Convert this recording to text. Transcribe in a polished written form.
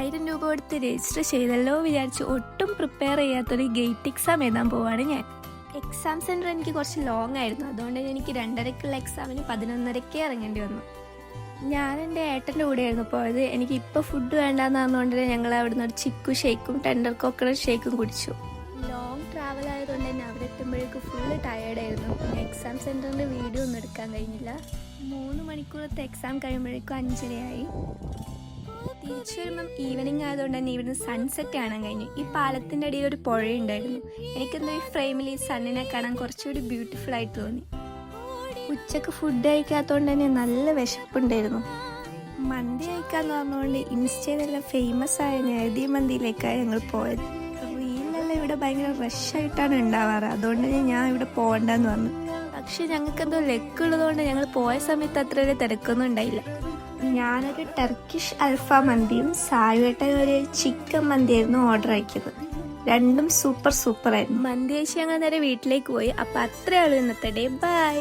1000 രൂപ കൊടുത്ത് രജിസ്റ്റർ ചെയ്തല്ലോ വിചാരിച്ച് ഒട്ടും പ്രിപ്പയർ ചെയ്യാത്തൊരു ഗേറ്റ് എക്സാം എഴുതാൻ പോവാണ് ഞാൻ. എക്സാം സെൻറ്റർ എനിക്ക് കുറച്ച് ലോങ് ആയിരുന്നു, അതുകൊണ്ട് എനിക്ക് 2:30ക്കുള്ള എക്സാമിന് 11:30 ഇറങ്ങേണ്ടി വന്നു. ഞാൻ എൻ്റെ ഏട്ടൻ്റെ കൂടെയായിരുന്നു പോയത്. എനിക്ക് ഇപ്പോൾ ഫുഡ് വേണ്ടാന്ന് പറഞ്ഞുകൊണ്ട് ഞങ്ങൾ അവിടുന്ന് ഒരു ചിക്കു ഷേക്കും ടെൻഡർ കോക്കനട്ട് ഷേക്കും കുടിച്ചു. ലോങ് ട്രാവൽ ആയതുകൊണ്ട് തന്നെ അവിടെ എത്തുമ്പോഴേക്കും ഫുള്ള് ടയേർഡായിരുന്നു. പിന്നെ എക്സാം സെൻറ്ററിൻ്റെ വീഡിയോ ഒന്നും എടുക്കാൻ കഴിഞ്ഞില്ല. 3 മണിക്കൂറത്തെ എക്സാം കഴിയുമ്പോഴേക്കും 5:30 തിരിച്ചു വരുമ്പം ഈവനിങ് ആയതുകൊണ്ട് തന്നെ ഇവിടുന്ന് സൺസെറ്റ് കാണാൻ കഴിഞ്ഞു. ഈ പാലത്തിൻ്റെ അടിയിൽ ഒരു പുഴയുണ്ടായിരുന്നു. എനിക്കെന്തോ ഈ ഫ്രെയിമിൽ ഈ സണ്ണിനെ കാണാൻ കുറച്ചുകൂടി ബ്യൂട്ടിഫുൾ ആയിട്ട് തോന്നി. ഉച്ചക്ക് ഫുഡ് കഴിക്കാത്തതുകൊണ്ട് തന്നെ നല്ല വിശപ്പുണ്ടായിരുന്നു. മന്തി കഴിക്കാന്ന് പറഞ്ഞുകൊണ്ട് ഇൻസ്റ്റയിലെല്ലാം ഫേമസ് ആയ നേതി മന്തിയിലേക്കാണ് ഞങ്ങൾ പോയത്. റീലിലെല്ലാം ഇവിടെ ഭയങ്കര റഷായിട്ടാണ് ഉണ്ടാവാറ്, അതുകൊണ്ട് തന്നെ ഞാൻ ഇവിടെ പോകണ്ടെന്ന് പറഞ്ഞു. പക്ഷെ ഞങ്ങൾക്ക് എന്തോ ലെക്കുള്ളതുകൊണ്ട് ഞങ്ങൾ പോയ സമയത്ത് അത്ര ഒരു തിരക്കൊന്നും ഉണ്ടായില്ല. ഞാനൊരു ടർക്കിഷ് അൽഫാം മന്തിയും സായുവേട്ടൻ ഒരു ചിക്കൻ മന്തിയായിരുന്നു ഓർഡർ ആക്കിയത്. രണ്ടും സൂപ്പർ ആയിരുന്നു. മന്തി കഴിച്ച് ഞങ്ങൾ നേരെ വീട്ടിലേക്ക് പോയി. അപ്പം അത്രയേ ഉള്ളൂ ഇന്നത്തെ ഡേ. ബൈ.